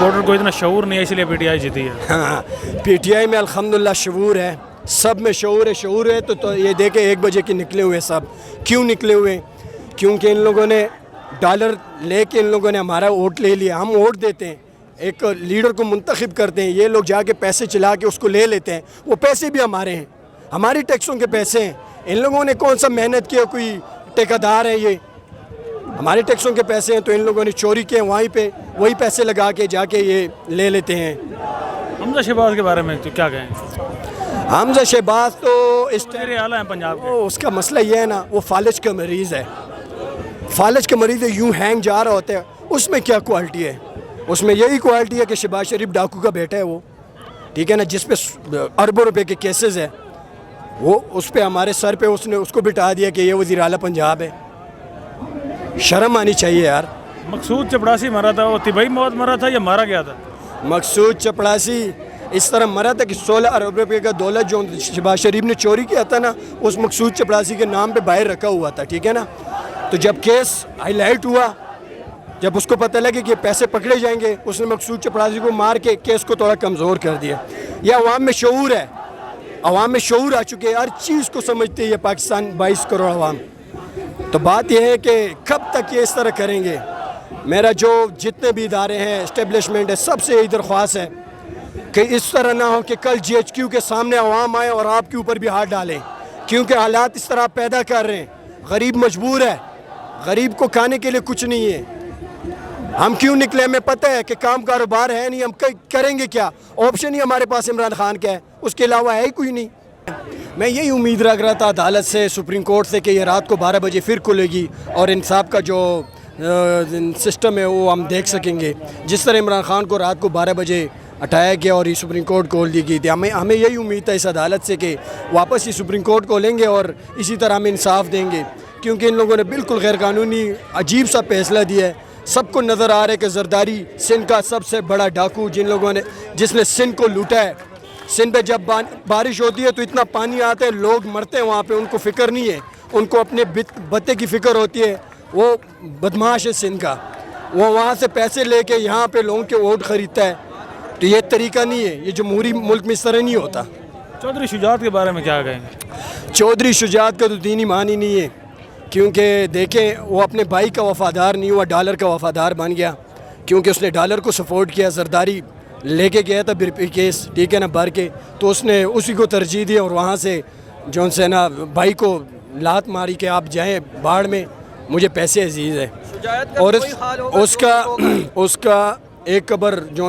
Voter को इतना शऊर नहीं है इसलिए पीटीआई जीती है। हाँ, पीटीआई में अल्हम्दुलिल्लाह शऊर है, सब में शऊर है तो ये देखे 1 बजे के निकले हुए सब। क्यों निकले हुए? क्योंकि इन लोगों ने डॉलर लेके इन लोगों ने हमारा वोट ले लिया। हम वोट देते हैं, एक लीडर को मुंतखब करते हैं, ये लोग जाके पैसे चला के उसको ले लेते हैं। वो पैसे भी हमारे हैं, हमारी टैक्सों के पैसे हैं। इन लोगों ने कौन सा मेहनत किया, कोई ठेकेदार है? ये हमारे टैक्सों के पैसे हैं, तो इन लोगों ने चोरी किए, वहीं पे वही पैसे लगा के जाके ये ले लेते हैं। हमजा शहबाज के बारे में तो क्या कहें? हमजा शहबाज तो इस वज़ीर आला हैं पंजाब के। उसका मसला ये है ना, वो फालिज का मरीज़ है, फालिज का मरीज़ है, यूँ हैंग जा रहा होता है। उसमें क्या क्वालिटी है? उसमें यही क्वालिटी है कि शहबाज शरीफ डाकू का बेटा है वो, ठीक है ना, जिस पे अरबों रुपए के केसेस है, वो उस पे हमारे सर पे उसने उसको बिठा दिया कि ये वज़ीर आला पंजाब है। शर्म आनी चाहिए यार। मकसूद चपड़ासी मरा था, वो तिबई मौत मरा था या मारा गया था? मकसूद चपड़ासी इस तरह मरा था कि 16 अरब रुपये का दौलत जो शहबाज शरीफ ने चोरी किया था ना, उस मकसूद चपड़ासी के नाम पे बाहर रखा हुआ था, ठीक है ना। तो जब केस हाईलाइट हुआ, जब उसको पता लगे कि पैसे पकड़े जाएंगे, उसने मकसूद चपड़ासी को मार के केस को थोड़ा कमज़ोर कर दिया। यह अवाम में शऊर है, अवाम में शऊर आ चुके हैं, हर चीज़ को समझते हैं ये पाकिस्तान 22 करोड़ अवाम। तो बात यह है कि कब तक ये इस तरह करेंगे। मेरा जो जितने भी इदारे हैं, इस्टेब्लिशमेंट है, सबसे यही दरख्वास्त है कि इस तरह ना हो कि कल GHQ के सामने अवाम आए और आपके ऊपर भी हाथ डालें, क्योंकि हालात इस तरह पैदा कर रहे हैं। गरीब मजबूर है, गरीब को खाने के लिए कुछ नहीं है। हम क्यों निकले? हमें पता है कि काम कारोबार है नहीं, हम करेंगे क्या? ऑप्शन ही हमारे पास इमरान खान का है, उसके अलावा है ही कोई नहीं। मैं यही उम्मीद रख रहा था अदालत से, सुप्रीम कोर्ट से, कि ये रात को 12 बजे फिर खुलेगी और इंसाफ का जो सिस्टम है वो हम देख सकेंगे। जिस तरह इमरान खान को रात को 12 बजे हटाया गया और ये सुप्रीम कोर्ट खोल दी गई थी, हमें यही उम्मीद था इस अदालत से कि वापस ये सुप्रीम कोर्ट खोलेंगे और इसी तरह हमें इंसाफ देंगे, क्योंकि इन लोगों ने बिल्कुल गैरकानूनी अजीब सा फैसला दिया है। सबको नज़र आ रहा है कि जरदारी सिंध का सबसे बड़ा डाकू, जिसने सिंध को लूटा है। सिंध पे जब बारिश होती है तो इतना पानी आता है, लोग मरते हैं वहाँ पे, उनको फ़िक्र नहीं है, उनको अपने बत्ते की फ़िक्र होती है। वो बदमाश है सिंध का, वो वहाँ से पैसे लेके यहाँ पे लोगों के वोट ख़रीदता है। तो ये तरीका नहीं है, ये जमहूरी मुल्क में इस तरह नहीं होता। चौधरी शुजात के बारे में क्या कहेंगे? चौधरी शुजात का तो दीन ईमान ही नहीं है, क्योंकि देखें वो अपने भाई का वफ़ादार नहीं हुआ, डॉलर का वफ़ादार बन गया, क्योंकि उसने डॉलर को सपोर्ट किया। जरदारी लेके गया था केस, ठीक है ना, भर के, तो उसने उसी को तरजीह दी और वहाँ से जो से ना भाई को लात मारी कि आप जाएं बाढ़ में, मुझे पैसे अजीज़ है। और उसका एक कबर जो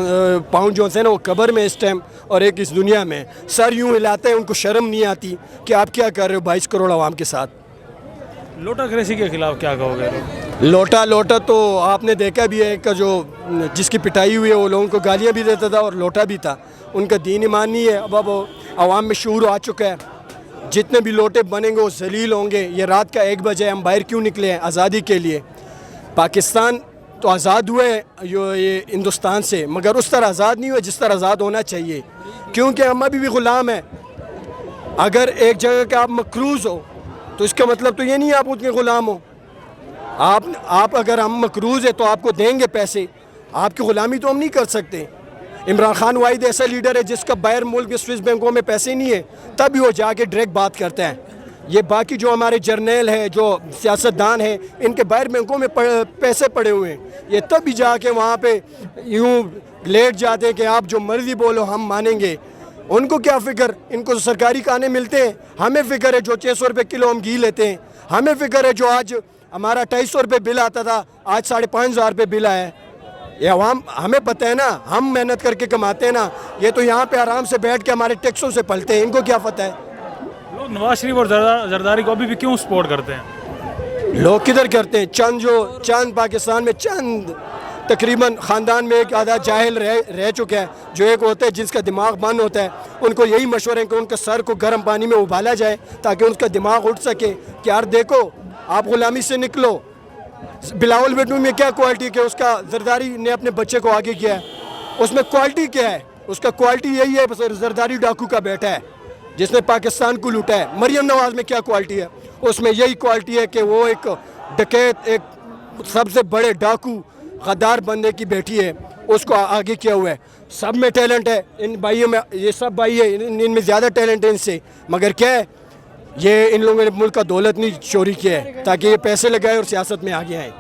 पाउंड जो है ना, वो कबर में इस टाइम, और एक इस दुनिया में। सर यूँ हिलाते हैं, उनको शर्म नहीं आती कि आप क्या कर रहे हो 22 करोड़ आवाम के साथ। लोटा क्रेसी के खिलाफ क्या कहोगे? लोटा तो आपने देखा भी है कि जो जिसकी पिटाई हुई है वो लोगों को गालियाँ भी देता था और लोटा भी था। उनका दीन ईमान नहीं है। अब आवाम में शऊर आ चुका है, जितने भी लोटे बनेंगे वो जलील होंगे। ये रात का 1 बजे हम बाहर क्यों निकले हैं? आज़ादी के लिए। पाकिस्तान तो आज़ाद हुए ये हिंदुस्तान से, मगर उस तरह आज़ाद नहीं हुए जिस तरह आज़ाद होना चाहिए, क्योंकि हम अभी भी ग़ुलाम हैं। अगर एक जगह का आप मकरूज़ हो तो इसका मतलब तो ये नहीं आप उतने ग़ुलाम हो। आप अगर हम मकरूज़ है तो आपको देंगे पैसे, आपकी ग़ुलामी तो हम नहीं कर सकते। इमरान खान वाहिद ऐसा लीडर है जिसका बाहर मुल्क के स्विस बैंकों में पैसे नहीं है, तब भी वो जाके डायरेक्ट बात करता है। ये बाकी जो हमारे जर्नल हैं, जो सियासतदान हैं, इनके बाहर बैंकों में पैसे पड़े हुए हैं, ये तब भी जाके वहाँ पे यूँ लेट जाते हैं कि आप जो मर्ज़ी बोलो हम मानेंगे। उनको क्या फ़िक्र, इनको तो सरकारी खाने मिलते हैं। हमें फ़िक्र है जो 600 रुपये किलो हम घी लेते हैं, हमें फ़िक्र है जो आज हमारा 250 रुपये बिल आता था, आज 5,500 रुपये बिल आया है। ये अवाम, हमें पता है ना, हम मेहनत करके कमाते हैं ना, ये तो यहाँ पे आराम से बैठ के हमारे टैक्सों से पलते हैं, इनको क्या पता है। लोग नवाज शरीफ और जरदारी को अभी भी क्यों सपोर्ट करते हैं? लोग किधर करते हैं? चंद पाकिस्तान में चंद तकरीबन ख़ानदान में एक आधा जाहिल रह चुका है, जो एक होता है जिसका दिमाग बंद होता है। उनको यही मशवरा है कि उनके सर को गर्म पानी में उबाला जाए ताकि उनका दिमाग उठ सके कि यार देखो आप ग़ुलामी से निकलो। बिलावल भुट्टो में क्या क्वालिटी है? उसका जरदारी ने अपने बच्चे को आगे किया है, उसमें क्वालिटी क्या है? उसका क्वालिटी यही है, जरदारी डाकू का बेटा है जिसने पाकिस्तान को लूटा है। मरियम नवाज़ में क्या क्वालिटी है? उसमें यही क्वालिटी है कि वो एक डकैत, एक सबसे बड़े डाकू, غدار بندے کی بیٹی ہے اس کو آگے کیا ہوا ہے. سب میں ٹیلنٹ ہے ان بھائیوں میں, یہ سب بھائی ہے ان میں زیادہ ٹیلنٹ ہے ان سے, مگر کیا ہے یہ ان لوگوں نے ملک کا دولت نہیں چوری کیا ہے تاکہ یہ پیسے لگائے اور سیاست میں آگے آئے.